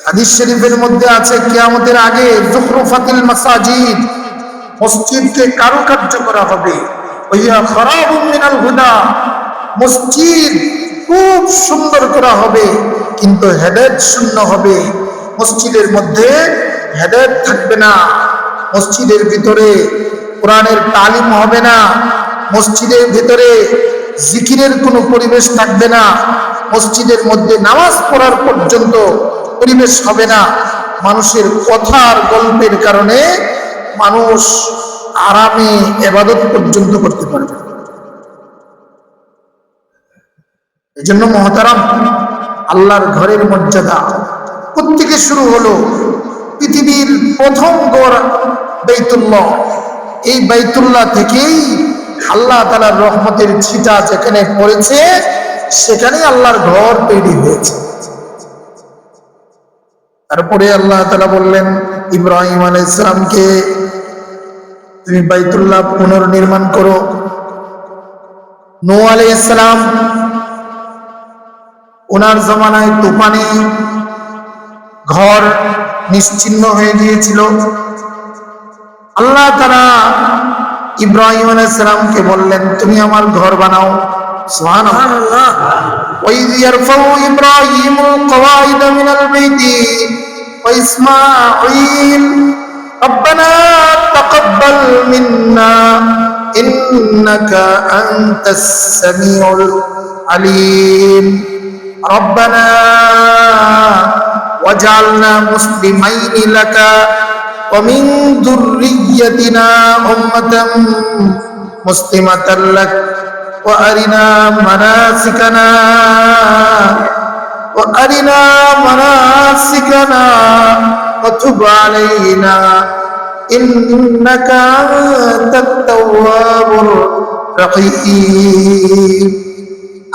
হাদিস শরীফের মধ্যে আছে কিয়ামতের আগে যুখরুফাতিল মাসাজিদ, মসজিদকে কারুকার্য করা হবে, ওয়া খারাবুম মিনাল হুদা, মসজিদ খুব সুন্দর করা হবে কিন্তু হেদায়েত শূন্য হবে। মসজিদের মধ্যে হেদায়েত থাকবে না, মসজিদের ভিতরে কোরআনের তালিম হবে না, মসজিদের ভিতরে জিকিরের কোনো পরিবেশ থাকবে না, মসজিদের মধ্যে নামাজ পড়ার পর্যন্ত পরিবেশ হবে না। মানুষের কথার গল্পের কারণে মানুষ আরামে ইবাদত পর্যন্ত করতে পারবে। এজন্য মহতারাম, আল্লাহর ঘরের মর্যাদা কোত্থেকে শুরু হলো? পৃথিবীর প্রথম ঘর বাইতুল্লাহ, এই বাইতুল্লাহ থেকেই আল্লাহ তাআলার রহমতের ছিটা যেখানে পড়েছে সেখানেই আল্লাহর ঘর তৈরি হয়েছে। তারপরে আল্লাহ তাআলা বললেন ইব্রাহিম আলাইহিস সালামকে, তুমি বাইতুল্লাহ পুনর্নির্মাণ করো। নূহ আলাইহিস সালাম, ওনার জমানায় তুফানে ঘর নিশ্চিহ্ন হয়ে গিয়েছিল। আল্লাহ তাআলা ইব্রাহিম আলাইহিস সালামকে বললেন, তুমি আমার ঘর বানাও। সুবহানাল্লাহ। ওয়াইয ইয়ারফাউ ইব্রাহিমুল কওয়াইদ মিনাল বাইতি ওয়া ইসমাঈল রব্বানা তাকাব্বাল মিন্না ইন্নাকা আনতাস সামিউল আলিম রব্বানা ওয়াজআলনা মুসলিমাইনি লাকা ওয়া মিন যুররিয়্যাতিনা উম্মাতান মুসলিমাতান লাক ওয়া আরিনা মানাসিকানা ওয়া তুব আলাইনা ইন্নাকা আনতাত তাওয়াবুর রহিম।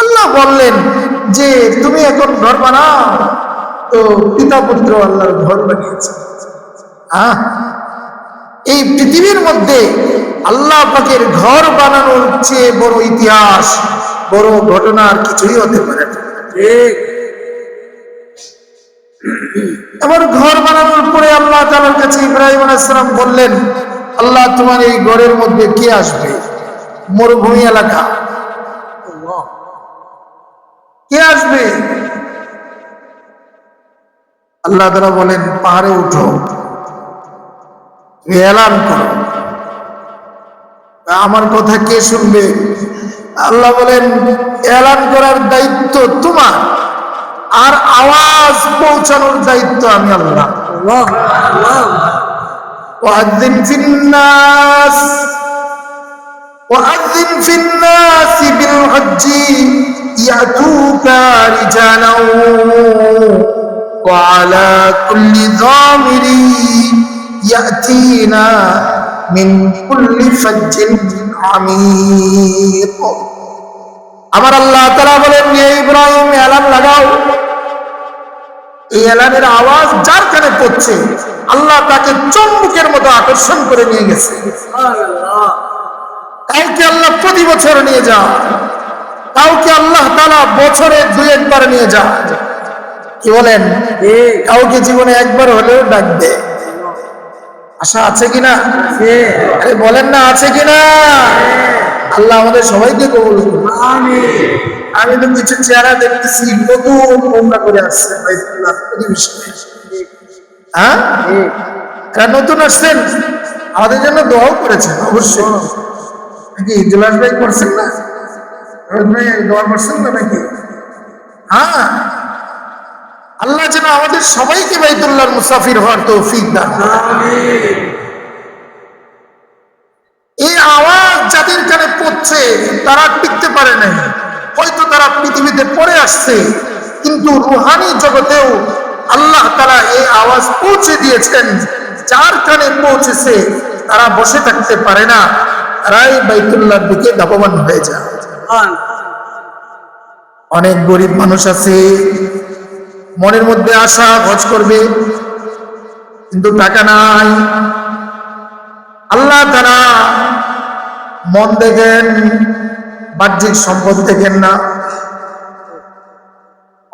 আল্লাহ বললেন যে তুমি এখন ঘর বানাও। তো পিতা পুত্র আল্লাহর ঘর বানিয়েছে। এই পৃথিবীর মধ্যে আল্লাহ পাকের ঘর বানানোর চেয়ে বড় ইতিহাস, বড় ঘটনা আর কিছুই হতে পারে না। এবার ঘর বানানোর পরে আল্লাহ তাআলার কাছে ইব্রাহিম আলাইহিস সালাম বললেন, আল্লাহ তোমার এই ঘরের মধ্যে কে আসবে? মরুভূমি এলাকা, কে আসবে? আল্লাহ তাআলা বলেন, পাহাড়ে উঠো, এলান করো। আমার কথা কে শুনবে? আল্লাহ বলেন, এলান করার দায়িত্ব তোমার, আর আওয়াজ পৌঁছানোর দায়িত্ব আমি আল্লাহ। ওয়াযিন ফিন্নাস বিল হজ্জি ইয়াতুকা রিজালাও ওয়া আলা কুল্লি যামিরি ইয়াতিনা মিন কুল্লি ফাজ্জিন আমিক। আমার আল্লাহ তাআলা বলেন, হে ইব্রাহিম, এলান লাগাও। এই এলানের আওয়াজ যার কানে পড়ছে আল্লাহ তাকে চুম্বকের মতো আকর্ষণ করে নিয়ে গেছে। কাউকে আল্লাহ প্রতি বছর নিয়ে যাও, কাউকে আল্লাহ তাআলা বছরে 2-1 বার নিয়ে যাও। কি বলেন? কাউকে জীবনে একবার হলেও ডাক দেয়। আশা আছে কিনা? আরে বলেন না, আছে কিনা? আল্লাহ আমাদের সবাইকে কবুল করুন। আমিন। আমি তো কিছু চেহারা দেখতেছি নতুন ওমরা করে আসছে বাইতুল্লাহ পরিবেশে। কারা নতুন আসছেন আমাদের জন্য দোয়াও করেছেন অবশ্যই। নাকি জুলাস ভাই করছেন না? দোয়া করছেন না নাকি? আল্লাহ যেন আমাদের সবাইকে বাইতুল্লাহর মুসাফির হওয়ার তৌফিক দান করেন। এই আওয়াজ যাদের কানে পড়ছে তারা টিকতে পারে নাই, হয়তো তারা পৃথিবীতে পড়ে আসছে, কিন্তু রুহানি জগতেও আল্লাহ তাআলা এই আওয়াজ পৌঁছে দিয়েছেন। যার কানে পৌঁছেছে তারা বসে থাকতে পারে না, তারাই বাইতুল্লাহর দিকে ধাবমান হয়ে যায়। অনেক গরিব মানুষ আছে, মনের মধ্যে আশা হজ করবে কিন্তু টাকা নাই। আল্লাহ তাআলা মন দেখেন, বাহ্যিক সম্পদ দেখেন না।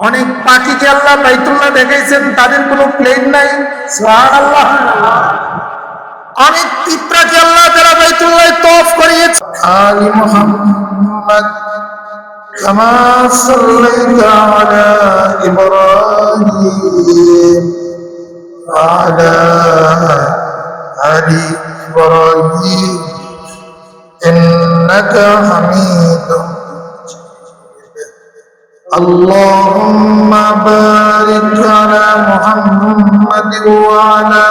অনেক পাখিকে আল্লাহ বাইতুল্লাহ দেখাইছেন, তাদের কোনো প্লেন নাই, সুবহানাল্লাহ। অনেক পিঁপড়াকে আল্লাহ তাআলা বাইতুল্লাহ তওয়াফ করিয়েছেন। আলি মুহাম্মদ কামা সাল্লাইতা আলা ইব্রাহিম ওয়া আলা আলি ইব্রাহিম ইন্নাকা হামিদুম। اللهم بارك على محمد وعلى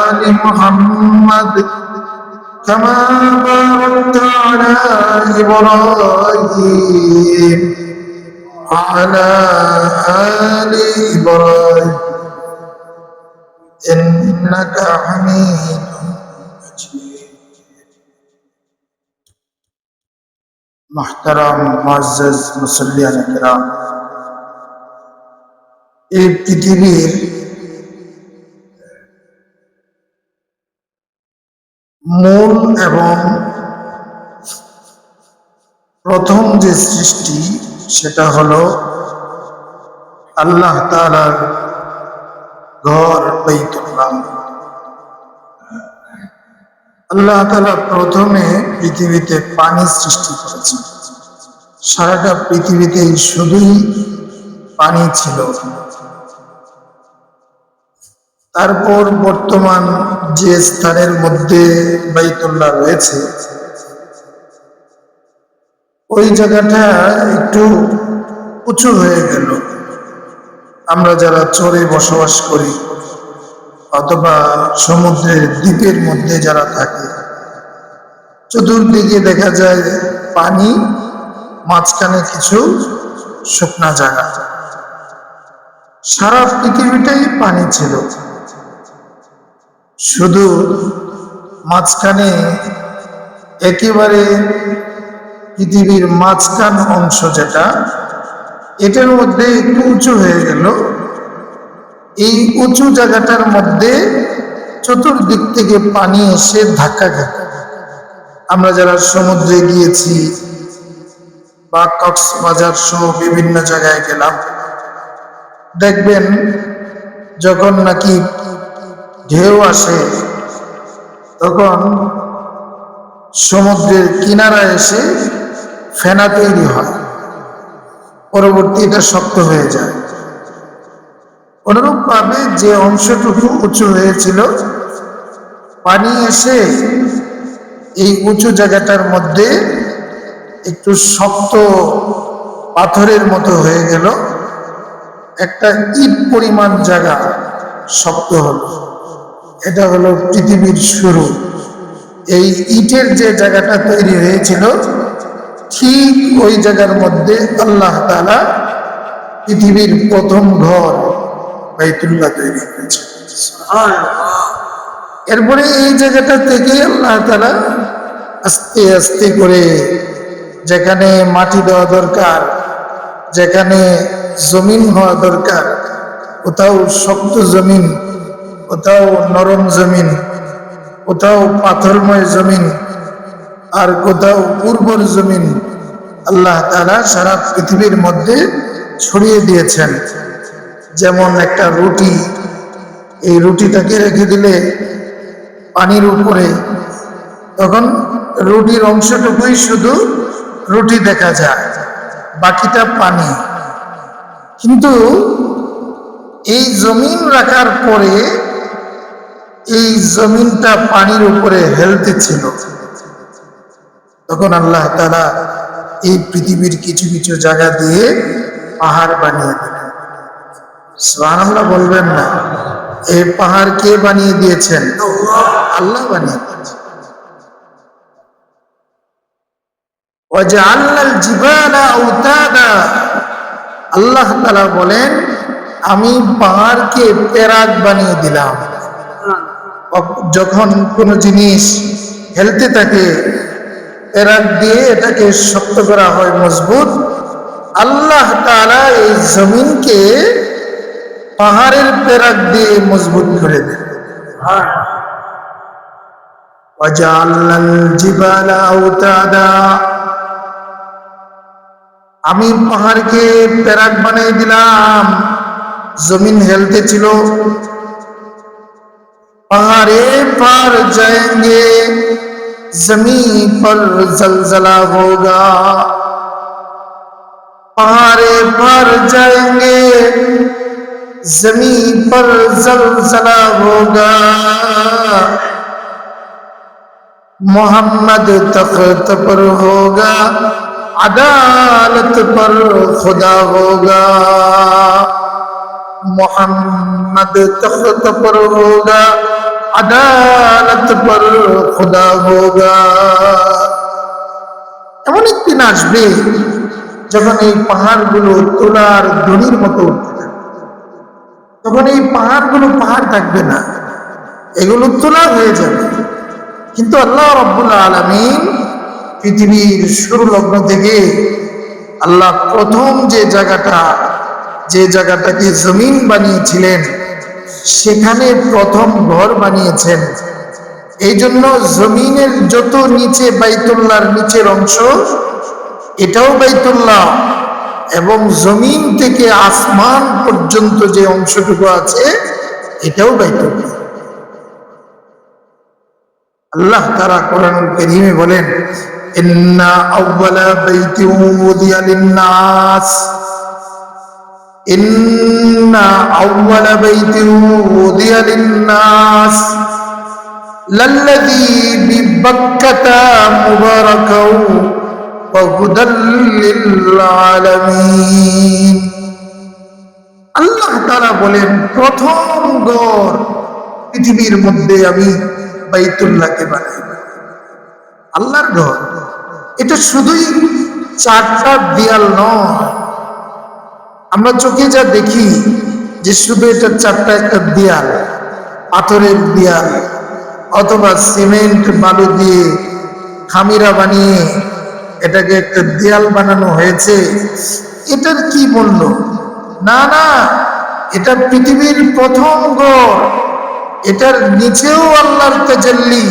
آل محمد كما باركت على إبراهيم وعلى آل إبراهيم إنك حميد مجيد। محترم মুআজ্জাজ মুসল্লিয়ান কিরাম, এই পৃথিবীর মূল এবং প্রথম যে সৃষ্টি সেটা হলো আল্লাহ তাআলার ঘর বাইতুল্লাহ। আল্লাহ তাআলা প্রথমে পৃথিবীতে পানি সৃষ্টি করেছেন। সারাটা পৃথিবীতে শুধুই পানি ছিল। তারপর বর্তমান যে স্থানের মধ্যে বাইতুল্লাহ রয়েছে, ওই জায়গাটা একটু উঁচু হয়ে গেল। আমরা যারা চরে বসবাস করি অথবা সমুদ্রের দ্বীপের মধ্যে যারা থাকে, চতুর্দিকে দেখা যায় পানি, মাঝখানে কিছু শুকনা জায়গা। সারা পৃথিবীটাই পানি ছিল, শুধু মাঝখানে একেবারে পৃথিবীর মাঝখান অংশ যেটা, এটার মধ্যে একটু উঁচু হয়ে গেল। এই উঁচু জায়গাটার মধ্যে চতুর্দিক থেকে পানি এসে ধাক্কা খায়। আমরা যারা সমুদ্রে গিয়েছি বা কক্সবাজার সহ বিভিন্ন জায়গায় গেলাম, দেখবেন যখন নাকি ঢেউ আসে তখন সমুদ্রের কিনারায় এসে ফেনা তৈরি হয়, পরবর্তী এটা শক্ত হয়ে যায়। অনুরূপ ভাবে যে অংশটুকু উঁচু হয়েছিল, পানি এসে এই উঁচু জায়গাটার মধ্যে একটু শক্ত পাথরের মতো হয়ে গেল, একটা ইট পরিমাণ জায়গা শক্ত হলো। এটা হলো পৃথিবীর শুরু। এই ইটের যে জায়গাটা তৈরি হয়েছিল, ঠিক ওই জায়গার মধ্যে আল্লাহ তাআলা পৃথিবীর প্রথম ঘর বাইতুল্লাহ তৈরি করেছে। এরপরে এই জায়গাটা থেকে আল্লাহ তাআলা আস্তে আস্তে করে যেখানে মাটি দেওয়া দরকার, যেখানে জমিন হওয়া দরকার, কোথাও শক্ত জমিন, কোথাও নরম জমিন, কোথাও পাথরময় জমিন, আর কোথাও উর্বর জমিন, আল্লাহ তাআলা সারা পৃথিবীর মধ্যে ছড়িয়ে দিয়েছেন। যেমন একটা রুটি, এই রুটিটাকে রেখে দিলে পানির উপরে, তখন রুটির অংশটুকুই শুধু রুটি দেখা যায়, বাকিটা পানি। কিন্তু এই জমিন রাখার পরে এই জমিনটা পানির উপরে হেলতে ছিল, তখন আল্লাহ তাআলা এই পৃথিবীর কিছু কিছু জায়গা দিয়ে পাহাড় বানিয়ে দিলেন। সুবহানাল্লাহ বলবেন না? এই পাহাড় কে বানিয়ে দিয়েছেন? আল্লাহ বানিয়ে দিয়েছেন। ওয়াজআলনাল জিবালা আওতাদা, আল্লাহ তাআলা বলেন আমি পাহাড়কে পেরাক বানিয়ে দিলাম। যখন কোনো জিনিস হেলতে থাকে, পেরাক দিয়ে এটাকে শক্ত করা হয়, মজবুত। আল্লাহ তাআলা এই জমিনকে পাহাড়ের পেরাক দিয়ে মজবুত করে দেন। ওয়াজআলনাল জিবালা আওতাদা, আমি পাহাড়কে প্যারাক বানিয়ে দিলাম, জমিন হেলতে ছিল। पहाड़े पर जाएंगे जमीन पर जलजला होगा, पहाड़े पर जाएंगे जमीन पर जलजला होगा, मोहम्मद तख्त पर होगा, अदालत पर खुदा होगा, मोहम्मद तख्त पर होगा, আদালত পর খোদা হোগা। এমন একদিন আসবে যখন এই পাহাড়গুলো তোলার দড়ির মতো উঠতে থাকবে, তখন এই পাহাড়গুলো পাহাড় থাকবে না, এগুলো তোলা হয়ে যাবে। কিন্তু আল্লাহ রাব্বুল আলামিন পৃথিবীর শুরু লগ্ন থেকে আল্লাহ প্রথম যে জায়গাটাকে জমিন বানিয়েছিলেন, সেখানে প্রথম ঘর বানিয়েছেন। এই জন্য জমিনের যত নিচে বাইতুল্লাহর নিচের অংশ, এটাও বাইতুল্লাহ, এবং জমিন থেকে আসমান পর্যন্ত যে অংশটুকু আছে, এটাও বাইতুল্লাহ। আল্লাহ তাআলা কোরআনুল কারীমে বলেন, ইন্না আউওয়ালা বাইতিন উযিয়া লিন-নাস, ইন্না আউওয়ালা বাইতিন উযিয়া লিন-নাস লাল্লাযী বিবাক্কাতা মুবারাকাও ওয়া হুদাল লিল-আলামিন। আল্লাহ তাআলা বলেন, প্রথম ঘর পৃথিবীর মধ্যে আমি বাইতুল্লাহকে বানাই, আল্লাহর ঘর। এটা শুধুই চারটা দেয়াল নয়, আমরা চোখে যা দেখি যে শুধু এটা চারটা একটা দেয়াল, পাথরের দেয়াল অথবা সিমেন্ট বালু দিয়ে খামিরা বানিয়ে এটাকে একটা দেয়াল বানানো হয়েছে, এটার কি মূল্য? না না, এটা পৃথিবীর প্রথম ঘর। এটার নিচেও আল্লাহর তাজাল্লি,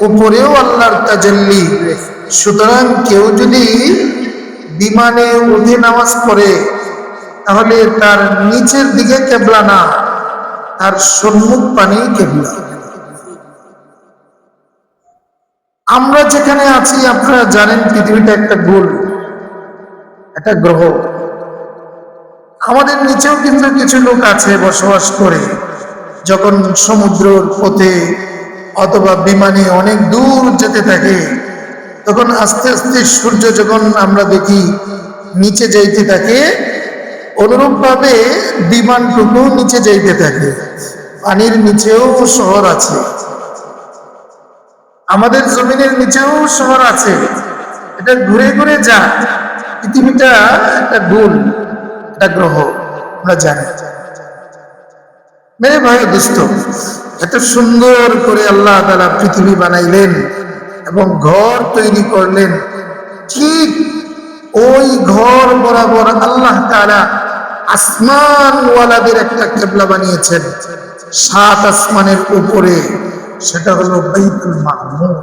উপরেও আল্লাহর তাজাল্লি। সুতরাং কেউ যদি বিমানে উঠে নামাজ পড়ে, তাহলে তার নিচের দিকে কেবলা না, তার সম্মুখ পানি কেবলা। আমরা যেখানে আছি, আপনারা জানেন পৃথিবীটা একটা গোল, একটা গ্রহ। আমাদের নিচেও কিন্তু কিছু লোক আছে বসবাস করে। যখন সমুদ্রের পথে অথবা বিমানে অনেক দূর যেতে থাকে, তখন আস্তে আস্তে সূর্য যখন আমরা দেখি নিচে যাইতে থাকে, অনুরূপভাবে বিমানটুকু নিচে যাইতে থাকে। পানির নিচেও শহর আছে, আমাদের জমিনের নিচেও শহর আছে। এটা ঘুরে ঘুরে যায়। পৃথিবীটা একটা গোল, একটা গ্রহ, আমরা জানি। মেরে ভাই দোস্ত, এত সুন্দর করে আল্লাহ তাআলা পৃথিবী বানাইলেন এবং ঘর তৈরি করলেন। ঠিক ওই ঘর বরাবর আল্লাহ তাআলা আসমানওয়ালাদের একটা কিবলা বানিয়েছেন, 7 আসমানের উপরে। সেটা হলো বাইতুল মামুর।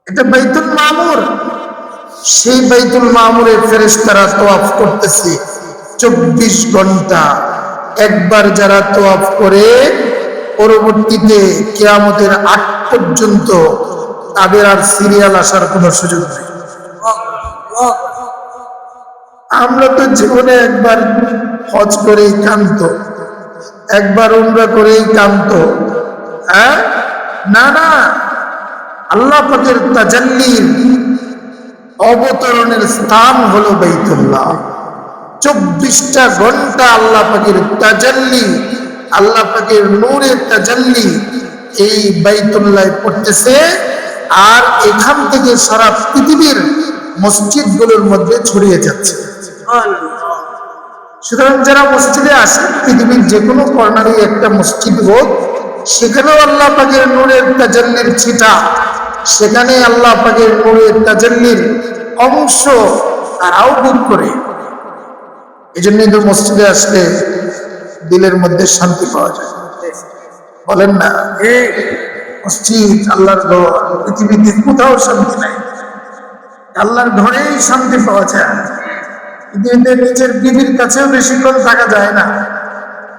এটা বাইতুল মামুর। সেই বাইতুল মামুরে ফেরেশতারা তওয়াফ করতেছে 24 ঘন্টা। একবার যারা তওয়াফ করে, পরবর্তীতে কিয়ামতের আগ পর্যন্ত তাদের আর সিরিয়াল আসার কোনো সুযোগ নেই। আমরা তো জীবনে একবার হজ করেই কান্ত, একবার উমরা করেই কান্ত। হ্যাঁ, না না, আল্লাহ পাকের তাজাল্লির অবতরণের স্থান হলো বাইতুল্লাহ। 24টা ঘন্টা আল্লাহ পাকের তাজাল্লি, আল্লাহ পাকের নূরের তাজাল্লি এই বাইতুল্লাহ পড়তেছে। আর এখান থেকে সারা পৃথিবীর মসজিদগুলোর মধ্যে ছড়িয়ে যাচ্ছে। সুতরাং যারা মসজিদে আসে, পৃথিবীর যে কোনো কর্নারে একটা মসজিদ হোক, সেখানেও আল্লাহ পাকের নূরের তাজাল্লির ছিটা, সেখানে আল্লাহ পাকের নূরের তাজাল্লির অংশ তারাও ভোগ করে। এই জন্যই তো মসজিদে আসলে দিলের মধ্যে শান্তি পাওয়া যায়, বলেন না? মসজিদ আল্লাহর ঘর, পৃথিবীতে কোথাও শান্তি নাই, আল্লাহর ঘরেই শান্তি পাওয়া যায়, কিন্তু এদের নিজের বিবির কাছেও বেশিক্ষণ থাকা যায় না,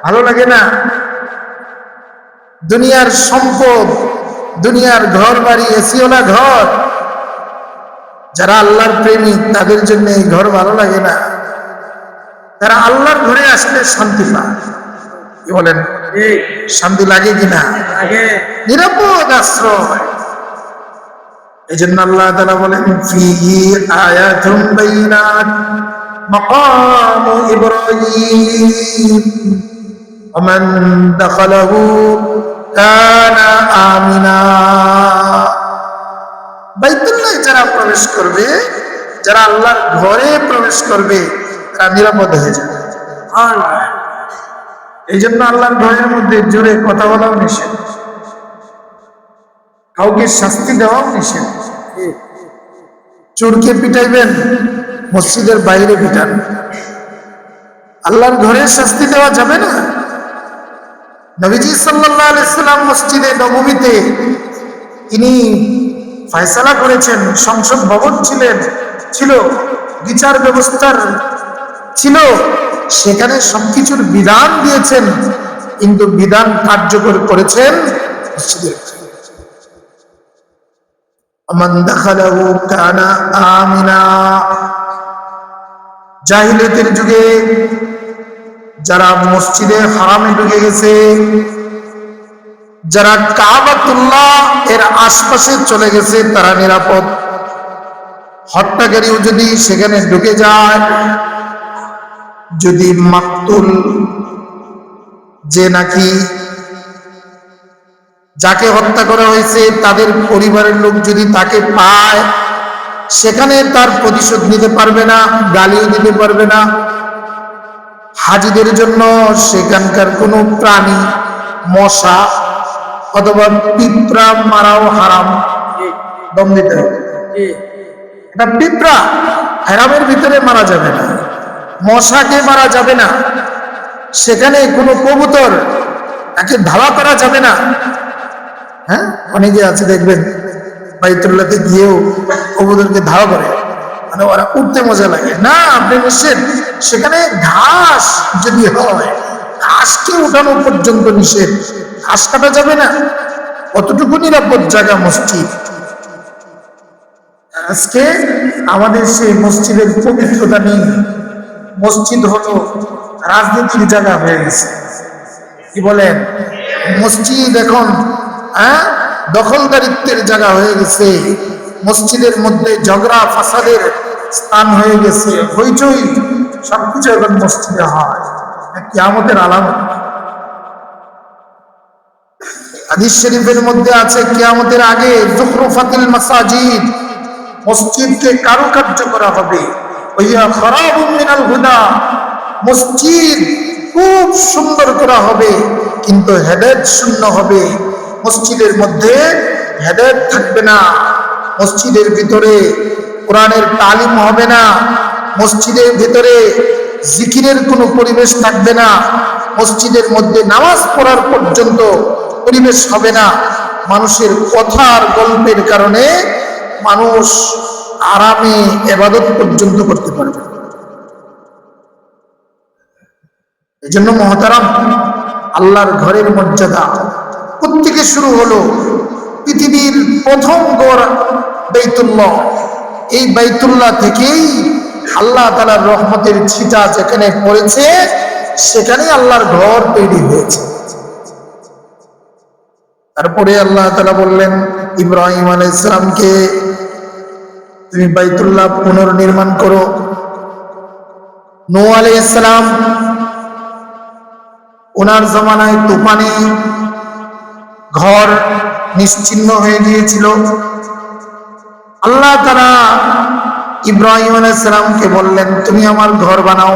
ভালো লাগে না। দুনিয়ার সম্পদ, দুনিয়ার ঘর বাড়ি, এসিওয়ালা ঘর, যারা আল্লাহর প্রেমিক তাদের জন্য এই ঘর ভালো লাগে না। তারা আল্লাহর ঘরে আসলে শান্তি পায়। কি বলেন, শান্তি লাগে কিনা? নিরাপদ আশ্রয়। এই জন্য আল্লাহ তাআলা বলেন, ফিহি আয়াতুম বাইনাত মাকামু ইব্রাহিম ওয়া মান দাখালাহু কানা আমিনা। বাইতুল্লাহ যারা প্রবেশ করবে, যারা আল্লাহর ঘরে প্রবেশ করবে, তারা নিরাপদ হয়ে যাবে। এই জন্য আল্লাহর ঘরের মধ্যে জোরে কথা বলাও নিষেধ, কাউকে শাস্তি দেওয়াও নিষেধ। চোরকে পিটাইবেন, মসজিদের বাইরে পিটান, আল্লাহর ঘরে শাস্তি দেওয়া যাবে না। নবীজি সাল্লাল্লাহু আলাইহি সাল্লাম মসজিদে নববীতে তিনি ফয়সালা করেছেন, সংসদ ভবন ছিল, বিচার ব্যবস্থার ছিল, সেখানে সবকিছুর বিধান দিয়েছেন, কিন্তু বিধান কার্যকর করেছেন মসজিদের। মান দাখালাহু কানা আমিনা। জাহিলিয়াতের যুগে যারা মসজিদে হারামে ঢুকে গেছে, যারা কাবাতুল্লাহ এর আশপাশে চলে গেছে, তারা নিরাপদ। হত্যাকারীও যদি সেখানে ঢুকে যায়, যদি মাকতুল, যে নাকি যাকে হত্যা করা হয়েছে তাদের পরিবারের লোক যদি তাকে পায়, সেখানে তার প্রতিশোধ নিতে পারবে না, গালিও দিতে পারবে না। হাজিদের জন্য সেখানকার কোনো প্রাণী, মশা অথবা পিঁপড়া মারাও হারাম, দম দিতে হবে। এটা পিঁপড়া হারামের ভিতরে মারা যাবে না, মশাকে মারা যাবে না, সেখানে কোনো কবুতর তাকে ধাওয়া করা যাবে না। হ্যাঁ, অনেকে আছে দেখবেন বাইতুল্লাহতে গিয়েও কবুতরকে ধাওয়া করে, মানে ওরা উঠতে মজা লাগে না, আপনি নিষেধ। সেখানে ঘাস যদি হয়, ঘাসকে উঠানো পর্যন্ত নিষেধ, ঘাস কাটা যাবে না। কতটুকু নিরাপদ জায়গা মসজিদ। আজকে আমাদের সেই মসজিদের পবিত্রতা নেই। মসজিদ হলো রাজনীতির জায়গা হয়ে গেছে। কি বলেন, মসজিদ এখন দখলদারিত্বের জায়গা হয়ে গেছে। মসজিদের মধ্যে ঝগড়া ফাসাদের স্থান হয়ে গেছে, হইচই সবকিছু এখন মসজিদে হয়। কিয়ামতের আলামত। হাদিস শরীফের মধ্যে আছে, কিয়ামতের আগে যুখরুফাতিল মাসাজিদ, মসজিদকে কারুকার্য করা হবে। ওয়া খারাবুম মিনাল হুদা, মসজিদ খুব সুন্দর করা হবে, কিন্তু হেদায়েত শূন্য হবে। মসজিদের মধ্যে হেদায়েত থাকবে না, মসজিদের ভিতরে কোরআনের তালিম হবে না, মসজিদের ভিতরে জিকিরের কোনো পরিবেশ থাকবে না, মসজিদের মধ্যে নামাজ পড়ার পর্যন্ত পরিবেশ হবে না। মানুষের কথার গল্পের কারণে মানুষ আরামে ইবাদত পর্যন্ত করতে পারবে। এই জন্য মহতারাম, আল্লাহর ঘরের মর্যাদা প্রত্যেকে শুরু হলো। পৃথিবীর প্রথম ঘর বাইতুল্লাহ, এই বাইতুল্লাহ থেকেই আল্লাহ তাআলার রহমতের ছিটা যেখানে পড়েছে, সেখানে আল্লাহর ঘর তৈরি হয়েছে। তারপরে আল্লাহ তাআলা বললেন ইব্রাহিম আলাইহিস সালামকে, তুমি বাইতুল্লাহ পুনর্নির্মাণ করো। নূহ আলাইহিস সালাম, ওনার জমানায় তুফানে ঘর নিশ্চিহ্ন হয়ে গিয়েছিল। আল্লাহ তাআলা ইব্রাহিম আলাইহিস সালামকে বললেন, তুমি আমার ঘর বানাও।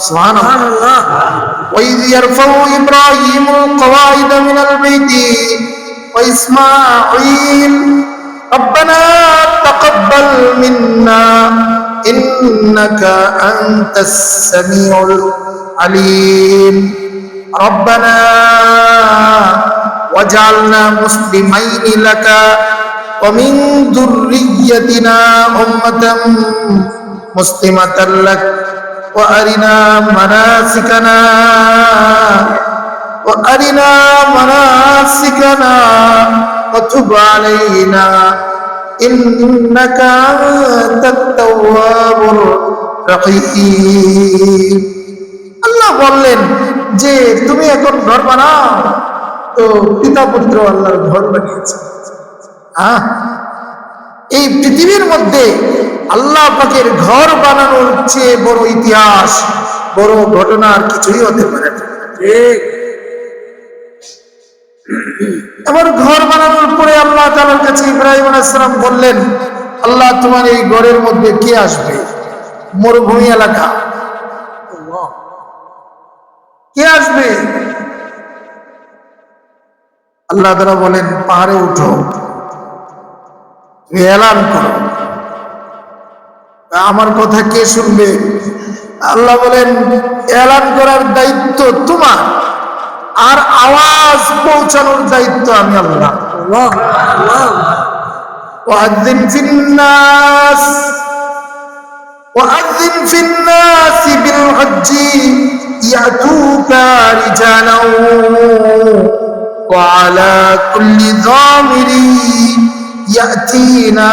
সুবহানাল্লাহ। ওয়াইয ইয়ারফাউ ইব্রাহিমুল কওয়াইদ মিনাল বাইতি ওয়া ইসমাঈল রব্বানা তাকাব্বাল মিন্না ইন্নাকা আনতাস সামিউল আলিম রব্বানা ওয়াজআলনা মুসলিমাইনি লাকা ومن ذريتنا أمة مسلمة لك وأرنا مناسكنا وتب علينا إنك أنت التواب الرحيم আল্লাহ বললেন যে তুমি এখন ঘর বানাও। তো পিতা পুত্র আল্লাহর ঘর বানিয়েছে। এই পৃথিবীর মধ্যে আল্লাহ পাকের ঘর বানানোর চেয়ে বড় ইতিহাস, বড় ঘটনা আর কিছুই হতে পারে না। এবার ঘর বানানোর পরে আল্লাহ তাআলার কাছে ইব্রাহিম আলাইহিস সালাম বললেন, আল্লাহ তোমার এই ঘরের মধ্যে কে আসবে? মরুভূমি এলাকা, কে আসবে? আল্লাহ তাআলা বলেন, পাহাড়ে উঠো, এলান করো। আমার কথা কে শুনবে? আল্লাহ বলেন, এলান করার দায়িত্ব তোমার, আর আওয়াজ পৌঁছানোর দায়িত্ব আমি আল্লাহ। ওয়াযিন ফিন্নাস বিল হজ্জি ইয়াতুকা রিজালাও ওয়া আলা কুল্লি যামিরি ইয়াতিনা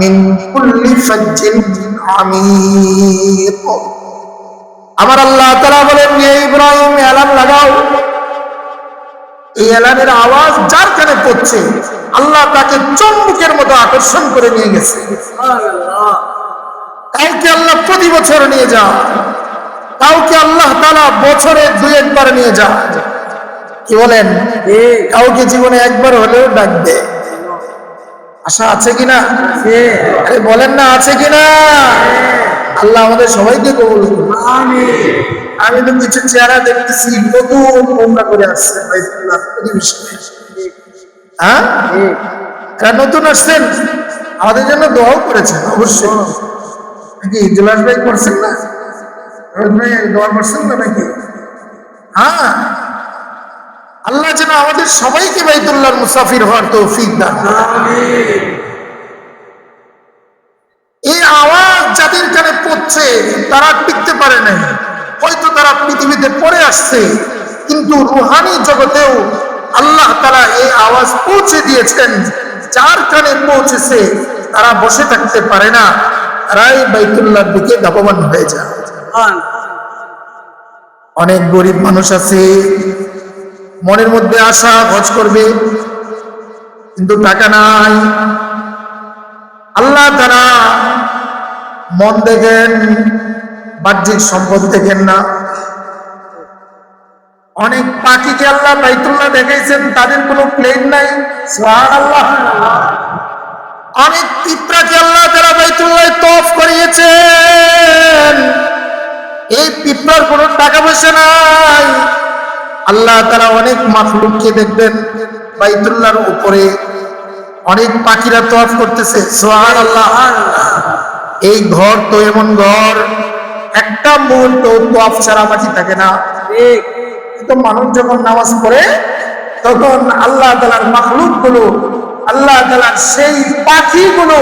মিন কুল্লি ফাজ্জিন আমিক। আমার আল্লাহ তাআলা বলেন, হে ইব্রাহিম, এলান লাগাও। এই এলানের আওয়াজ যার কানে পড়ছে আল্লাহ তাকে চুম্বকের মতো আকর্ষণ করে নিয়ে গেছে। কাউকে আল্লাহ প্রতি বছর নিয়ে যাও, কাউকে আল্লাহ তাআলা বছরে 2 একবার নিয়ে যাও। কি বলেন? কাউকে জীবনে একবার হলেও ডাকবে। আশা আছে কিনা? আরে বলেন না, আছে কিনা? আল্লাহ আমাদের সবাইকে কবুল করুন। আমিন। আমি তো কিছু চেহারা দেখতেছি নতুন ওমরা করে আসছে বাইতুল্লাহ অধিবেশনে। এরা নতুন আসছেন, আমাদের জন্য দোয়াও করেছেন অবশ্যই। নাকি জুলাস ভাই করছেন না? দোয়া করছেন না নাকি? আল্লাহ যেন আমাদের সবাইকে বাইতুল্লাহর মুসাফির হওয়ার তৌফিক দান করেন। এই আওয়াজ যাদের কানে পড়ছে তারা টিকতে পারে নাই, হয়তো তারা পৃথিবীতে পড়ে আসছে, কিন্তু রুহানি জগতেও আল্লাহ তাআলা এই আওয়াজ পৌঁছে দিয়েছেন। যার কানে পৌঁছেছে তারা বসে থাকতে পারে না, তারাই বাইতুল্লাহর দিকে ধাবমান হয়ে যায়। অনেক গরিব মানুষ আছে, মনের মধ্যে আশা হজ করবে, কিন্তু টাকা নাই। আল্লাহ তাআলা মন দেখেন, বাহ্যিক সম্পদ দেখেন না। অনেক পাখিকে আল্লাহ বাইতুল্লাহ দেখাইছেন, তাদের কোনো প্লেন নাই। সুবহানাল্লাহ। অনেক পিঁপড়াকে আল্লাহ তাআলা বাইতুল্লাহ তওয়াফ করিয়েছেন, এই পিঁপড়ার কোনো টাকা পয়সা নাই। আল্লাহ তাআলা অনেক মাখলুককে দেখবেন বাইতুল্লাহর উপরে, অনেক পাখিরা তওয়াফ করতেছে। সুবহানাল্লাহ। এই ঘর তো এমন ঘর, একটা মুহূর্ত তওয়াফ ছাড়া বাকি থাকে না। কিন্তু মানুষ যখন নামাজ পড়ে তখন আল্লাহ তাআলার মাখলুকগুলো, আল্লাহ তাআলার সেই পাখিগুলো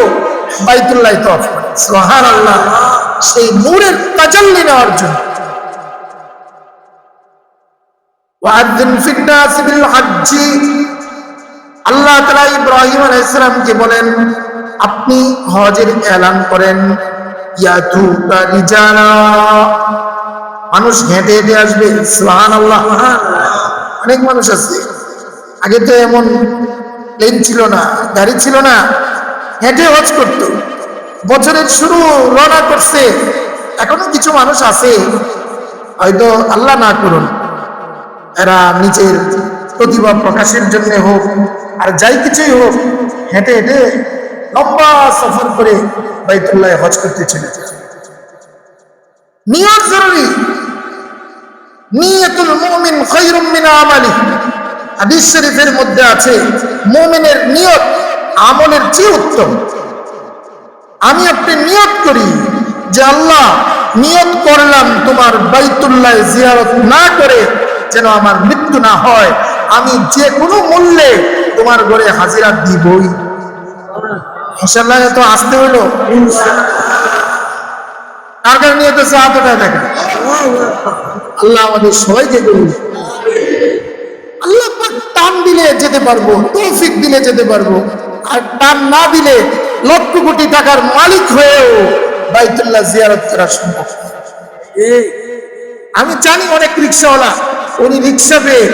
বাইতুল্লাহ তওয়াফ করে। সুবহানাল্লাহ। সেই নূরের তাজাল্লি নেওয়ার জন্য। ওয়াযিন ফিন্নাস বিল হজ্জি, আল্লাহ তাআলা ইব্রাহিম আলাইহিস সালামকে বলেন, আপনি হজের এলান করেন। ইয়াতুকা রিজালা, মানুষ হেঁটে হেঁটে আসবে। সুবহানাল্লাহ। অনেক মানুষ আছে, আগে তো এমন প্লেন ছিল না, গাড়ি ছিল না, হেঁটে হজ করত। বছরের শুরু রওনা করছে। এখনো কিছু মানুষ আছে, হয়তো আল্লাহ না করুন, এরা নিজের প্রতিভা প্রকাশের জন্য হোক আর যাই কিছুই হোক, হেঁটে হেঁটে লম্বা সফর করে বাইতুল্লাহ হজ করতে চলে যায়। নিয়ত জরুরি। নিয়তুল মুমিন খায়রুম মিন আমালিহি। হাদিস শরীফের মধ্যে আছে, মুমিনের নিয়ত আমলের চেয়ে উত্তম। আমি আপনি নিয়ত করি যে আল্লাহ, নিয়ত করলাম তোমার বাইতুল্লাহ জিয়ারত না করে যেন আমার মৃত্যু না হয়, আমি যে কোনো মূল্যে তোমার ঘরে হাজিরা দিবই। ইনশাআল্লাহ তো আসতে হলো কার নিয়ে তো হাতটা দেখেন আল্লাহ আমাদের সবাইকে করুন আল্লাহ পাক টান দিলে যেতে পারবো তৌফিক দিলে যেতে পারবো আর টান না দিলে লক্ষ কোটি টাকার মালিক হয়েও বাইতুল্লাহ জিয়ারত করা সম্ভব। আমি জানি অনেক রিক্সাওয়ালা উনি রিক্সা পেয়ে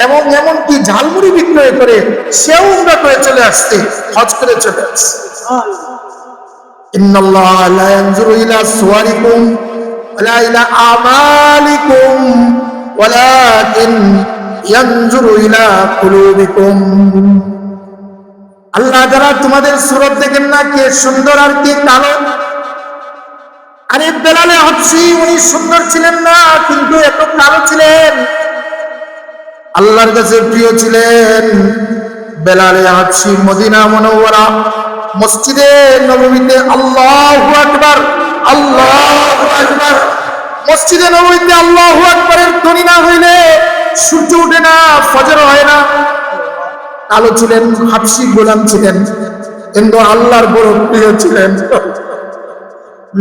এবং এমনকি ঝালমুড়ি বিক্রয় করে সেও উমরা করে চলে আসছে হজ করে চলে আসছে। ইন্নাল্লাহ লা ইয়ানজুরু ইলা সুওয়ারিকুম ওয়ালা ইলা আমালিকুম ওয়ালাকিন ইয়ানজুরু ইলা কুলুবিকুম। আল্লাহ যারা তোমাদের সুরত দেখেন না কে সুন্দর আর কে কালো। আরে বেলালে হাবশী উনি সুন্দর ছিলেন না কিন্তু এত কালো ছিলেন, আল্লাহর কাছে প্রিয় ছিলেন। বেলালে হাবশী মদিনা মুনাওয়ারা মসজিদে নববীতে আল্লাহু আকবার আল্লাহু আকবার, মসজিদে নববীতে আল্লাহু আকবারের ধ্বনি না হইলে সূর্য ওঠে না, ফজর হয় না। কালো ছিলেন, হাবশী গোলাম ছিলেন, কিন্তু আল্লাহর বড় প্রিয় ছিলেন।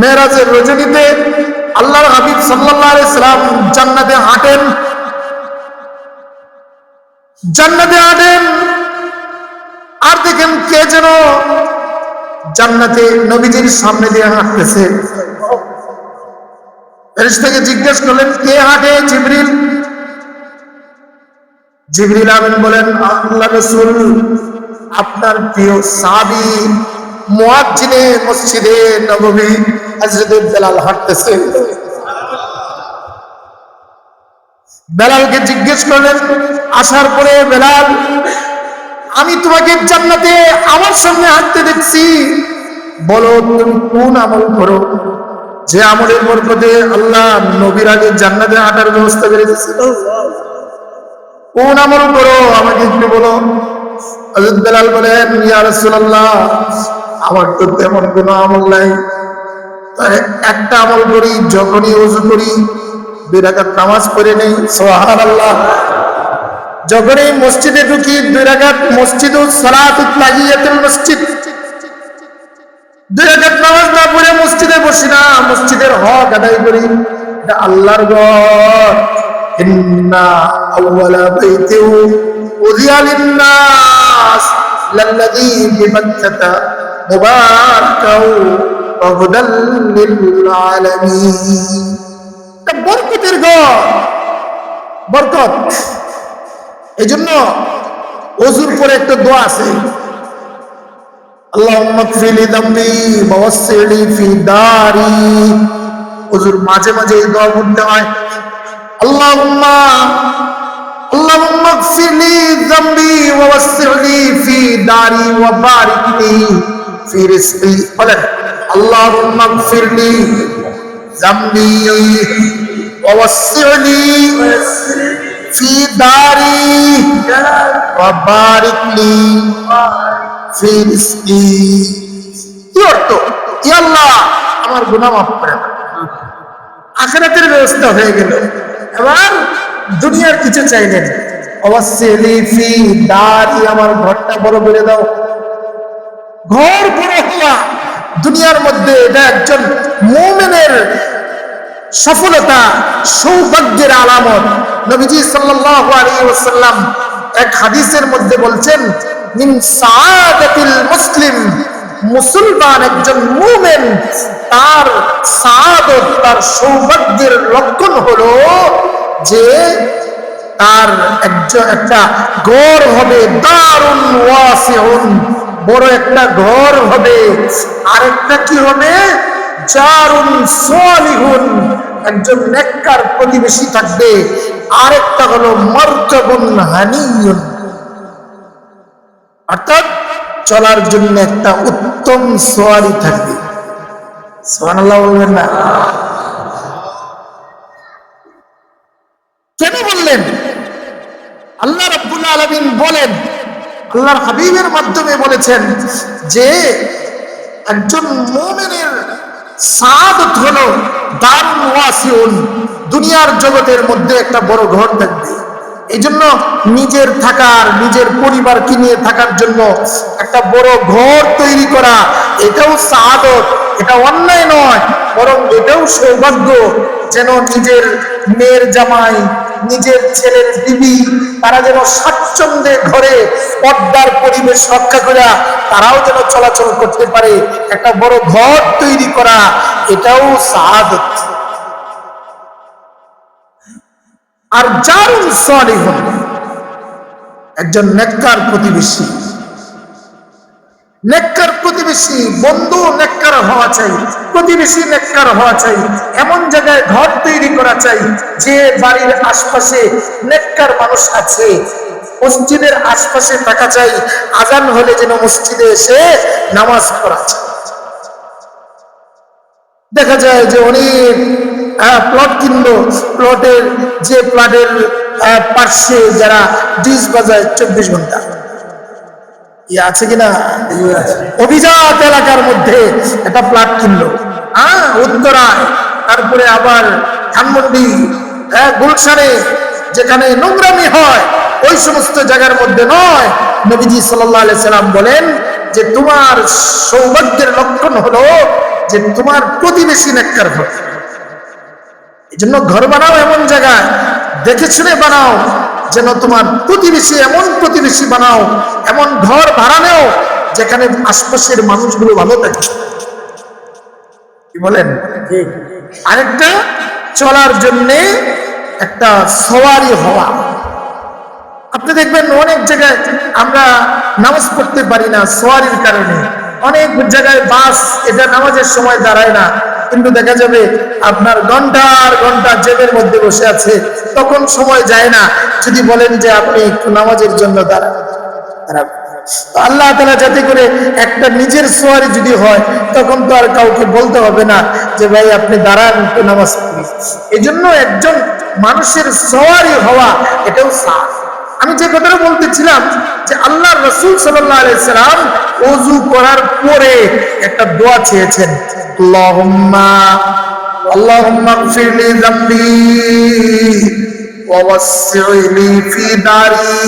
মেরাজের রজনীতে আল্লাহর হাবিব সাল্লাল্লাহু আলাইহি সাল্লাম জান্নাতে হাঁটেন, জান্নাতে হাঁটেন আর দেখেন কে যেন জান্নাতে নবীজির সামনে দিয়ে হাঁটতেছে। ফেরেশতাকে জিজ্ঞেস করলেন কে হাঁটে? জিবরিল। জিবরিল আমিন বলেন আল্লাহ রাসূল আপনার প্রিয় সাহাবী মুয়াজ্জিনে মসজিদে নববী হযরত বেলাল হাঁটতেছে। বেলালকে জিজ্ঞেস করলেন আসার পরে বেলাল আমি তোমাকে জান্নাতে আমার সামনে হাঁটতে দেখছি, বলো তুমি কোন আমল করো যে আমলের বরকতে আল্লাহ নবীর আগে জান্নাতে হাঁটার ব্যবস্থা করে দিয়েছিল? কোন আমল করো আমাকে একটু বলো। হযরত বেলাল বলেন ইয়া রাসূলুল্লাহ আমার তো তেমন কোনো আমল নাই, একটা আমল করি যখনই ওযু করি 2 রাকাত নামাজ পড়ে নেই। সুবহানাল্লাহ। যখনই মসজিদে ঢুকি 2 রাকাত মসজিদুস সালাতুত তাহিয়াতুল মসজিদ, 2 রাকাত নামাজ না পড়ে মসজিদে বসি না, মসজিদের হক আদায় করি। এটা আল্লাহর ঘর। ইন্না আউওয়ালা বাইতিন উযিয়া লিন-নাস লাল্লাযী বিবাক্কাতা মুবারাকাও ওয়া হুদাল লিল-আলামিন। এটা বরকতের ঘর, বরকত। এইজন্য ওযুর পরে একটা দোয়া আছে আল্লাহুম্মা গফিরলি যামবি ওয়া ওয়াসসি'লি ফি দারি। ওযুর মাঝে মাঝে এই দোয়া পড়তে হয় আল্লাহুম্মা গফিরলি যামবি ওয়া ওয়াসসি'লি ফি দারি ওয়া বারিক লি ফি রিজকি। বলেন আল্লাহুম্মা গফিরলি যামবি ওয়া ওয়াসসি'লি ফি দারি ওয়া বারিক লি ফি রিজকি। কি অর্থ? ইয়া আল্লাহ আমার গুনাহ মাফ করে দাও। আখিরাতের ব্যবস্থা হয়ে গেল, এবার দুনিয়ার কিছু চাইলেন। ওয়াসসি'লি ফি দারি আমার ঘরটা বড় করে দাও। ঘর বড় হওয়া দুনিয়ার মধ্যে এটা একজন মুমিনের সফলতা সৌভাগ্যের আলামত। নবীজি সাল্লাল্লাহু আলাইহি ওয়াসাল্লাম এক হাদিসের মধ্যে বলছেন মিন সাআদাতিল মুসলিম, মুসলমান একজন মুমিন তার সাআদত তার সৌভাগ্যের লক্ষণ হলো যে তার একটা ঘর হবে দারুন ওয়াসিউন, বড় একটা ঘর হবে। আরেকটা কি হবে? জারুন সালিহুন, একজন নেককার প্রতিবেশী থাকবে। আরেকটা হলো মারকাবুন হানিয়ুন, অর্থাৎ চলার জন্য একটা উত্তম সওয়ারি থাকবে। সুবহানাল্লাহ বলবেন না? কেন বললেন? আল্লাহ রাব্বুল আলামিন বলেন, আল্লাহর হাবিবের মাধ্যমে বলেছেন যে একজন মুমিনের সাআদত হলো দারুন ওয়াসিউন, দুনিয়ার জগতের মধ্যে একটা বড় ঘর থাকবে। এই জন্য নিজের থাকার, নিজের পরিবারকে নিয়ে থাকার জন্য একটা বড় ঘর তৈরি করা, এটাও সাআদত, এটা অন্যায় নয়, বরং এটাও সৌভাগ্য। যেন নিজের মেয়ের জামাই, নিজের ছেলের বিবি, তারা যেন স্বাচ্ছন্দ্যে ঘরে পর্দার পরিবেশ রক্ষা করে তারাও যেন চলাচল করতে পারে, একটা বড় ঘর তৈরি করা, এটাও সাআদত। আর জারুন সালিহুন, একজন নেককার প্রতিবেশী, নেককার প্রতিবেশী, বন্ধু নেককার হওয়া চাই, প্রতিবেশী নেককার হওয়া চাই, এমন জায়গায় ঘর তৈরি করা চাই যে বাড়ির আশপাশে নেককার মানুষ আছে। মসজিদের আশপাশে থাকা চাই, আজান হলে যেন মসজিদে এসে নামাজ পড়া চাই। দেখা যায় যে অনেক প্লট কিনলো, প্লটের যে প্লটের পাশে যারা ডিস বাজায় 24 ঘন্টা আছে কিনা, অভিজাত এলাকার মধ্যে একটা প্লট কিনলো, উত্তরায়, তারপরে আবার ধানমন্ডি, গুলশানে, যেখানে নোংরামি হয় ওই সমস্ত জায়গার মধ্যে নয়। নবীজি সাল্লাল্লাহু আলাইহি সাল্লাম বলেন যে তোমার সৌভাগ্যের লক্ষণ হলো যে তোমার প্রতিবেশী নেককার হবে। এই জন্য ঘর বানাও এমন জায়গায় দেখে শুনে বানাও, যেন তোমার প্রতিবেশী, এমন প্রতিবেশী বানাও, এমন ঘর ভাড়া নেও যেখানে আশপাশের মানুষগুলো ভালো থাকে। কি বলেন? আরেকটা, চলার জন্যে একটা সওয়ারি হওয়া। আপনি দেখবেন অনেক জায়গায় আমরা নামাজ পড়তে পারি না সওয়ারির কারণে, অনেক জায়গায় বাস এটা নামাজের সময় দাঁড়ায় না, কিন্তু দেখা যাবে আপনার ঘন্টার ঘন্টা জেবের মধ্যে বসে আছে, তখন সময় যায় না। যদি বলেন যে আপনি একটু নামাজের জন্য দাঁড়ান, আল্লাহ তাআলা যাতে করে একটা নিজের সওয়ারি যদি হয়, তখন তো আর কাউকে বলতে হবে না যে ভাই আপনি দাঁড়ান একটু নামাজ পড়ি। এই জন্য একজন মানুষের সওয়ারি হওয়া এটাও সাফ। আমি যে কথাটা বলতেছিলাম যে আল্লাহর রাসূল সাল্লাল্লাহু আলাইহি সাল্লাম ওযু করার পরে একটা দোয়া চেয়েছেন, আল্লাহুম্মা গফিরলি যামবি ওয়া ওয়াসসি'লি ফি দারি,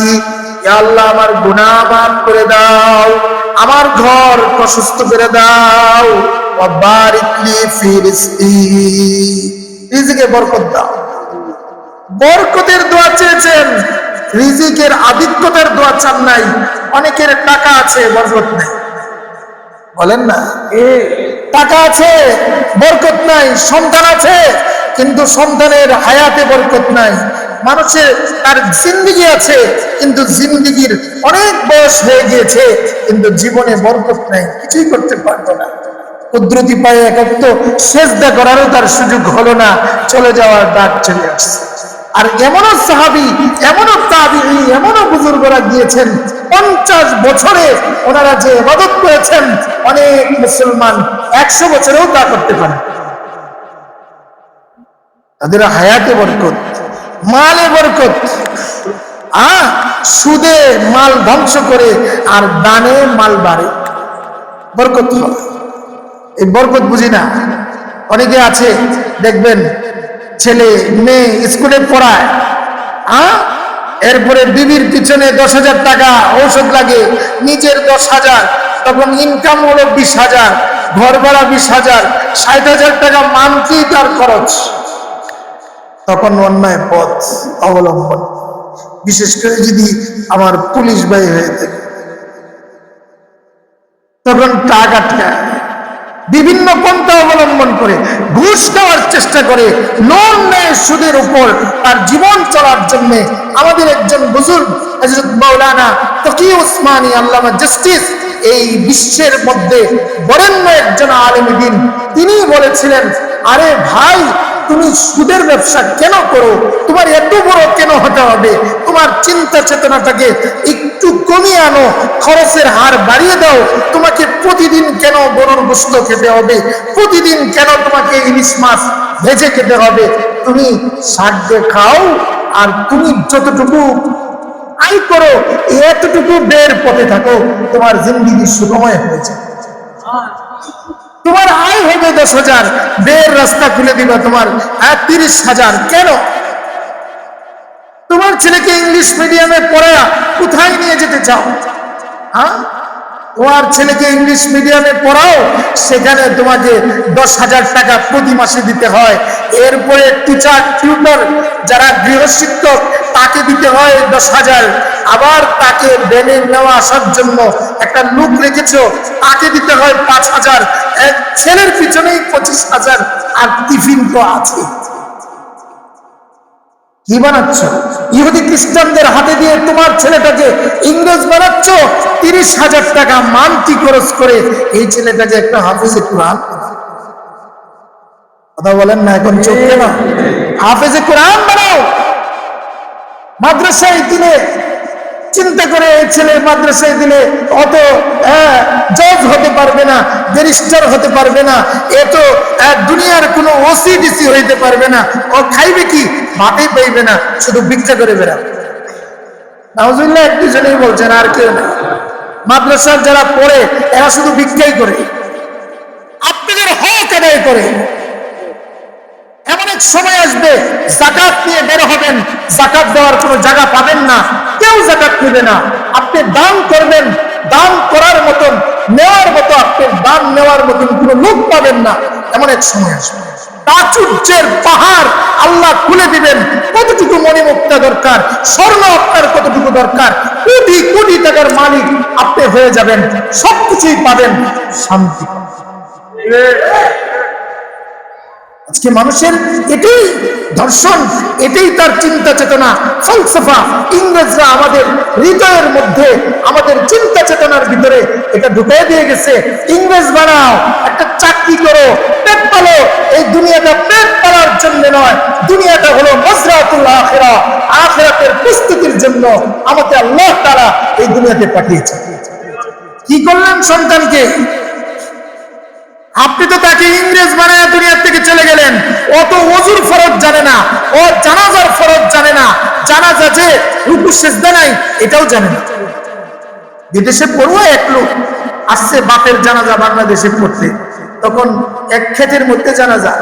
ইয়া আল্লাহ আমার গুনাহ মাফ করে দাও, আমার ঘর প্রশস্ত করে দাও, ওয়া বারিক লি ফি রিজকি, রিজিকে বরকত দাও। বরকতের দোয়া চেয়েছেন, রিজিকের আধিক্যতার দোয়া চান নাই। অনেকের টাকা আছে বরকত নাই, বলেন না, টাকা আছে বরকত নাই, সন্তান আছে কিন্তু সন্তানের হায়াতে বরকত নাই, মানুষের তার জিন্দেগি আছে কিন্তু জিন্দেগির অনেক বয়স হয়ে গিয়েছে কিন্তু জীবনে বরকত নাই, কিছুই করতে পারতো না। কুদরতি পায়ে একাত্ম সেজদা করারও তার সুযোগ হলো না, চলে যাওয়ার ডাক চলে আসছে। আর এমনও সাহাবী, এমনও তাবিঈ, এমনও বুজুর্গরা গিয়েছেন 50 বছরে ওনারা যে ইবাদত করেছেন, অনেক মুসলমান 100 বছরেও তা করতে পারে। তাদের হায়াতে বরকত, মালে বরকত, সুদে মাল ধ্বংস করে আর দানে মাল বাড়ে, বরকত হয়। এই বরকত বুঝি না। অনেকে আছে দেখবেন ছেলে মেয়ে স্কুলে পড়ায়, এরপরে বিবির পিছনে 10,000 টাকা ঔষধ লাগে, নিজের 10,000, তখন ইনকাম হলো 20,000, ঘর ভাড়া 20,000, 60,000 টাকা মান্থলি তার খরচ। তখন অন্যায় পথ অবলম্বন, বিশেষ করে যদি আমার পুলিশ ভাই হয়ে থাকে, তখন টাকা আটকায়, বিভিন্ন পন্থা অবলম্বন করে ঘুষ দেওয়ার চেষ্টা করে, লোন নেয় সুদের উপর তার জীবন চলার জন্য। আমাদের একজন বুজুর্গ হযরত মাওলানা তকি উসমানী আল্লামা জাস্টিস, এই বিশ্বের মধ্যে বরেণ্য একজন আলেম দ্বীন, তিনি বলেছিলেন, আরে ভাই তুমি সুদের ব্যবসা কেন করো, তোমার এত বড় কেন হতে হবে, তোমার চিন্তা চেতনাটাকে একটু কমিয়ে আনো, খরচের হার বাড়িয়ে দাও, তোমাকে প্রতিদিন কেন গরুর গোশত খেতে হবে, প্রতিদিন কেন তোমাকে ইলিশ মাছ ভেজে খেতে হবে, তুমি শাক দিয়ে খাও, আর তুমি যতটুকু আয় করো এতটুকু বের পথে থাকো, তোমার জিন্দেগি সুখময় হয়েছে। তোমার আয় হবে 10,000, বের রাস্তা খুলে দিবা তোমার 30,000। কেন? তোমার ছেলেকে ইংলিশ মিডিয়ামে পড়া কোথায় নিয়ে যেতে চাও? তোমার ছেলেকে ইংলিশ মিডিয়ামে পড়াও, সেখানে তোমাকে 10,000 টাকা প্রতি মাসে দিতে হয়। এরপরে টিচার টিউটর যারা গৃহশিক্ষক তাকে দিতে হয় 10,000। আবার তাকে বেনে নেওয়া আসার জন্য একটা লোক রেখেছো, তাকে দিতে হয় 5,000। এক ছেলের পিছনেই 25,000। আর টিফিন তো আছে। কি বানাচ্ছ? ইহুদি খ্রিস্টানদের হাতে দিয়ে তোমার ছেলেটাকে ইংরেজ বানাচ্ছ। 30,000 টাকা মান্থলি খরচ করে এই ছেলেটাকে একটা হাফেজে কোরআন, কথা বলেন না এখন চোখে না, হাফেজে কোরআন বানাও। মাদ্রাসায় দিলে চিন্তা করে এই ছেলে মাদ্রাসায় দিলে অত জজ হতে পারবে না, ব্যারিস্টার হতে পারবে না, এ তো দুনিয়ার কোনো ওসিডিসি হইতে পারবে না। ও খাইবে কি? ভাতেই পাইবে না, শুধু ভিক্ষা করে বেড়াবে। নাউজুবিল্লাহ একটু জনেই বলছেন, আর কেউ না। মাদ্রাসার যারা পড়ে এরা শুধু ভিক্ষাই করে, আপনাদের হক আদায় করে। এমন এক সময় আসবে যাকাত নিয়ে বের হবেন, যাকাত দেওয়ার কোনো জায়গা পাবেন না, কেউ যাকাত নেবে না। আপনি দান করবেন, দান করার মতন নেওয়ার মতো আপনি দান নেওয়ার মতন কোনো লোক পাবেন না। এমন এক সময় আসবে প্রাচুর্যের পাহাড় আল্লাহ খুলে দিবেন। কতটুকু মণিমুক্তা দরকার, স্বর্ণ আপনার কতটুকু দরকার, কোটি কোটি টাকার মালিক আপনি হয়ে যাবেন, সবকিছুই পাবেন, শান্তি। আজকে মানুষের এটাই দর্শন, এটাই তার চিন্তা চেতনা, ফলসফা। ইংরেজরা আমাদের হৃদয়ের মধ্যে, আমাদের চিন্তা চেতনার ভিতরে এটা ঢুকিয়ে দিয়ে গেছে। ইংরেজ বানাও, একটা চাকরি করো, পেট পালো। এই দুনিয়াটা পেট পালার জন্য নয়, দুনিয়াটা হলো মজরাতুল আখিরা, আখিরাতের প্রস্তুতির জন্য আমাকে আল্লাহ তাআলা এই দুনিয়াতে পাঠিয়েছে। কি করলেন সন্তানকে? আপনি তো তাকে ইংরেজ বানায় দুনিয়ার থেকে চলে গেলেন। ও তো ওযুর ফরজ জানে না, ও জানাজার ফরজ জানে না, জানাজা যে রুকু সিজদা নাই এটাও জানে না। বিদেশে পড়ুয়া এক লোক আসছে বাপের জানাজা বাংলাদেশে পড়তে, তখন এক ক্ষেতের মধ্যে জানাজা,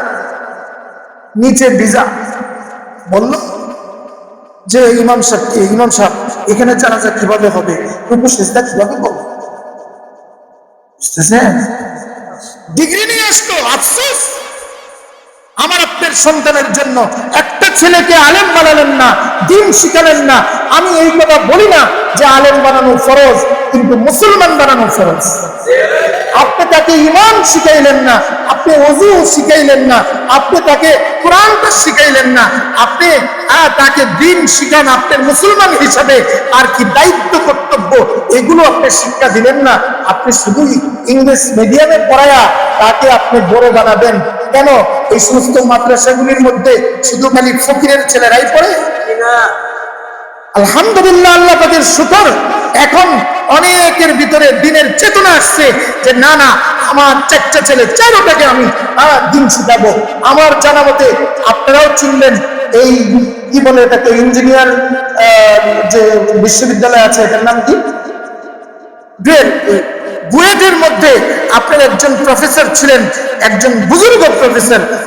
নিচে ভিজা। বলল যে ইমাম সাহেব এখানে জানাজা কিভাবে হবে, রুকু সিজদা কিভাবে করবে? বুঝতেছেন? ডিগ্রি নিয়ে আসতো। আফসোস, আমার আপনার সন্তানের জন্য একটা ছেলেকে আলেম বানালেন না, দ্বীন শিখালেন না। আমি এই কথা বলি না যে আলেম বানানো ফরজ, কিন্তু মুসলমান বানানো ফরজ। আপনি তাকে ঈমান শিখাইলেন না, আপনি ওযু শিখাইলেন না, আপনি তাকে কোরআনটা শিখাইলেন না, আপনি তাকে দ্বীন শিখান। আপনার মুসলমান হিসাবে আর কি দায়িত্ব কর্তব্য এগুলো আপনি শিক্ষা দিলেন না। আপনি শুধুই ইংলিশ মিডিয়ামে পড়ায়া তাকে আপনি বড় বানাবেন কেন? এই সমস্ত মাদ্রাসাগুলির মধ্যে শুধু খালি ফকিরের ছেলেরাই পড়ে? আলহামদুলিল্লাহ, আল্লাহ পাকের শুকর, এখন অনেকের ভিতরে দিনের চেতনা আসছে যে না না, আমার 4টা ছেলে, 4টাকে আমি দিন শিখাবো। আমার জানা মতে আপনারাও চিনলেন এই কি বলে এটাকে, ইঞ্জিনিয়ার যে বিশ্ববিদ্যালয় আছে এটার নাম কি, বুয়েটের মধ্যে আপনার একজন প্রফেসর ছিলেন, একজন বুজুর্গ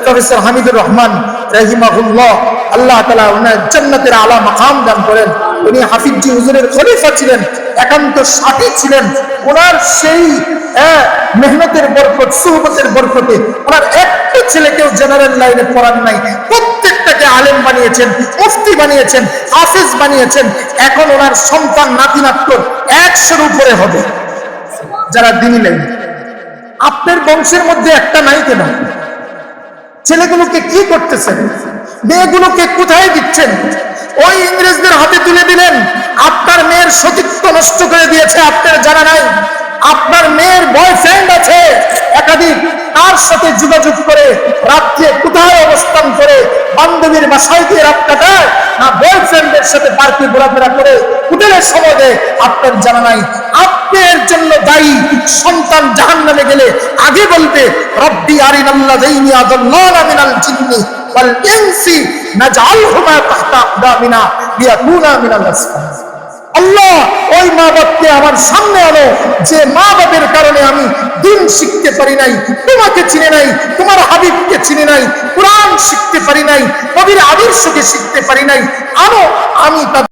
প্রফেসর হামিদুর রহমান রাহিমাহুল্লাহ। আল্লাহ তাআলা ওনার জান্নাতের আলা মাকাম দান করেন। উনি হাফিজি হুজুরের খলিফা ছিলেন, একান্ত সাথী ছিলেন। ওনার সেই মেহনতের বরকত, সুহবতের বরকতে ওনার একটা ছেলেকেও জেনারেল লাইনে পড়ান নাই, প্রত্যেকটাকে আলেম বানিয়েছেন, মুফতি বানিয়েছেন, হাফেজ বানিয়েছেন। এখন ওনার সন্তান নাতি নাতর 100-এর উপরে হবে যারা দ্বীনি লাইনে। আপনার বংশের মধ্যে একটা নাই কেন? ছেলেগুলোকে কি করতেছেন? মেয়েগুলোকে কোথায় দিচ্ছেন? ওই ইংরেজদের হাতে তুলে দিলেন, আপনার মেয়ের সতীত্ব নষ্ট করে দিয়েছে, আপনার জানা নাই। আপনার মেয়ের বয়ফ্রেন্ড আছে একাধিক, তার সাথে যোগাযোগ করে রাত্রে কোথায় অবস্থান করে, বান্ধবীর বাসায় গিয়ে রাত কাটায় না বয়ফ্রেন্ডের সাথে পার্কে ঘোরাফেরা করে হোটেলের সময় দেয়, আপনার জানা নাই। আপনার জন্য দায়ী সন্তান জাহান্নামে গেলে আগে বলবে রব্বি আরিনাল্লাযীনা আযাল্লানা মিনাল জিন্নি ওয়াল ইনসি নাজআলহুমা তাহতা আকদামিনা লিয়াকুনা মিনাল আসফালিন। আল্লাহ, ওই মা বাপকে আমার সামনে আনো যে মা বাপের কারণে আমি দ্বীন শিখতে পারি নাই, তোমাকে চিনে নাই, তোমার হাবিবকে চিনে নাই, কোরআন শিখতে পারি নাই, নবীর আদর্শকে শিখতে পারি নাই। আনো, আমি